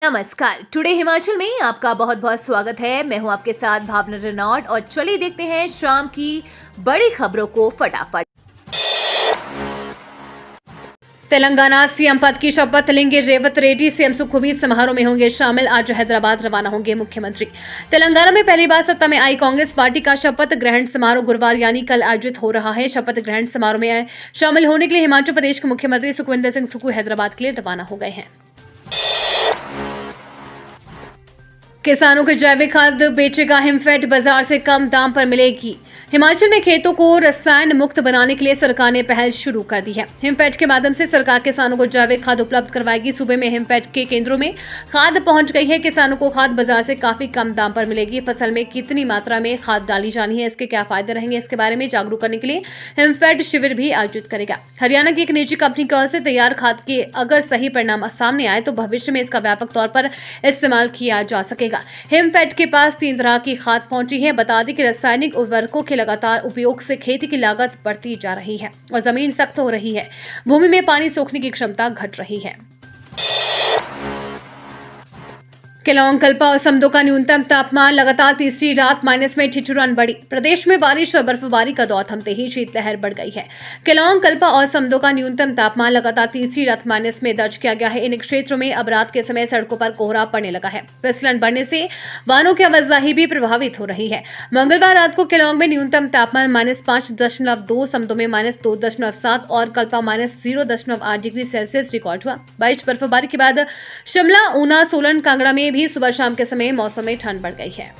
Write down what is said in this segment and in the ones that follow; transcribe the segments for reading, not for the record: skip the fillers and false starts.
नमस्कार। टुडे हिमाचल में आपका बहुत बहुत स्वागत है। मैं हूं आपके साथ भावना रेनॉल्ड और चलिए देखते हैं शाम की बड़ी खबरों को फटाफट। तेलंगाना सीएम पद की शपथ लेंगे रेवंत रेड्डी। सीएम सुखबीर समारोह में होंगे शामिल। आज हैदराबाद रवाना होंगे मुख्यमंत्री। तेलंगाना में पहली बार सत्ता में आई कांग्रेस पार्टी का शपथ ग्रहण समारोह गुरुवार यानी कल आयोजित हो रहा है। शपथ ग्रहण समारोह में शामिल होने के लिए हिमाचल प्रदेश के मुख्यमंत्री सुखविंदर सिंह सुक्खू हैदराबाद के लिए रवाना हो गए हैं। किसानों को जैविक खाद बेचेगा हिमफेड, बाजार से कम दाम पर मिलेगी। हिमाचल में खेतों को रसायन मुक्त बनाने के लिए सरकार ने पहल शुरू कर दी है। हिमफेड के माध्यम से सरकार किसानों को जैविक खाद उपलब्ध करवाएगी। सूबे में हिमफेड के केंद्रों में खाद पहुंच गई है। किसानों को खाद बाजार से काफी कम दाम पर मिलेगी। फसल में कितनी मात्रा में खाद डाली जानी है, इसके क्या फायदे रहेंगे, इसके बारे में जागरूक करने के लिए हिमफेड शिविर भी आयोजित करेगा। हरियाणा की एक निजी कंपनी की ओर से तैयार खाद के अगर सही परिणाम सामने आए तो भविष्य में इसका व्यापक तौर पर इस्तेमाल किया जा सकेगा। हिमफेड के पास 3 तरह की खाद पहुंची है। बता दें कि रासायनिक उर्वरकों के लगातार उपयोग से खेती की लागत बढ़ती जा रही है और जमीन सख्त हो रही है। भूमि में पानी सोखने की क्षमता घट रही है। केलांग कल्पा और समदो का न्यूनतम तापमान लगातार तीसरी रात माइनस में ठिठुरन बढ़ी। प्रदेश में बारिश और बर्फबारी का दौर थमते ही शीतलहर बढ़ गई है। केलांग कल्पा और समदो का न्यूनतम तापमान लगातार तीसरी रात माइनस में दर्ज किया गया है। इन क्षेत्रों में अब रात के समय सड़कों पर कोहरा पड़ने लगा है। फिसलन बढ़ने से वाहनों की आवाजाही भी प्रभावित हो रही है। मंगलवार रात को केलांग में न्यूनतम तापमान -5.2, समदो में -2.7 और कल्पा -0.8 डिग्री सेल्सियस रिकॉर्ड हुआ। बारिश बर्फबारी के बाद शिमला, ऊना, सोलन, कांगड़ा में भी सुबह शाम के समय मौसम में ठंड बढ़ गई है।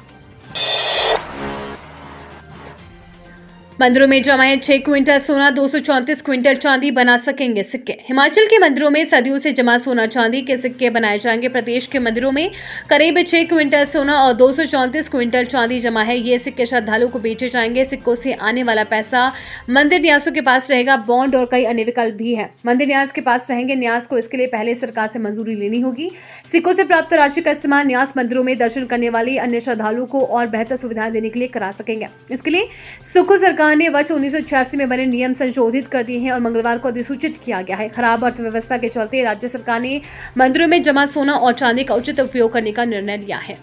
मंदिरों में जमा है 6 क्विंटल सोना, 234 क्विंटल चांदी बना सकेंगे सिक्के। हिमाचल के मंदिरों में सदियों से जमा सोना चांदी के सिक्के बनाए जाएंगे। प्रदेश के मंदिरों में करीब 6 क्विंटल सोना और 234 क्विंटल चांदी जमा है। ये सिक्के श्रद्धालुओं को बेचे जाएंगे। सिक्कों से आने वाला पैसा मंदिर न्यासों के पास रहेगा। बॉन्ड और कई अन्य विकल्प भी है। मंदिर न्यास के पास रहेंगे। न्यास को इसके लिए पहले सरकार से मंजूरी लेनी होगी। सिक्कों से प्राप्त राशि का इस्तेमाल न्यास मंदिरों में दर्शन करने वाली अन्य श्रद्धालुओं को और बेहतर सुविधाएं देने के लिए करा सकेंगे। इसके लिए सुक्खू सरकार ने वर्ष 1986 में बने नियम संशोधित कर दिए हैं और मंगलवार को अधिसूचित किया गया है। खराब अर्थव्यवस्था के चलते राज्य सरकार ने मंदिरों में जमा सोना और चांदी का उचित उपयोग करने का निर्णय लिया है।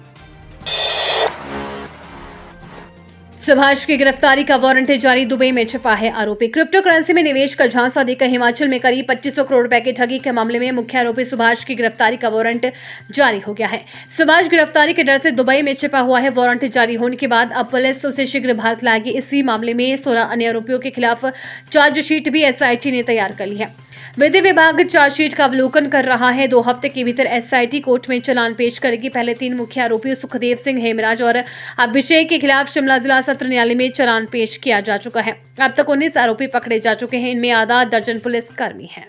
सुभाष की गिरफ्तारी का वारंट जारी। दुबई में छिपा है आरोपी। क्रिप्टो करेंसी में निवेश का झांसा देकर हिमाचल में करीब 2500 करोड़ रुपए की ठगी के मामले में मुख्य आरोपी सुभाष की गिरफ्तारी का वारंट जारी हो गया है। सुभाष गिरफ्तारी के डर से दुबई में छिपा हुआ है। वारंट जारी होने के बाद अब पुलिस उसे शीघ्र भारत लाएगी। इसी मामले में 16 अन्य आरोपियों के खिलाफ चार्जशीट भी एसआईटी ने तैयार कर ली है। विधि विभाग चार्जशीट का अवलोकन कर रहा है। 2 हफ्ते के भीतर एसआईटी कोर्ट में चालान पेश करेगी। पहले 3 मुख्य आरोपियों सुखदेव सिंह, हेमराज और अभिषेक के खिलाफ शिमला जिला सत्र न्यायालय में चालान पेश किया जा चुका है। अब तक 19 आरोपी पकड़े जा चुके हैं। इनमें आधा दर्जन पुलिस कर्मी हैं।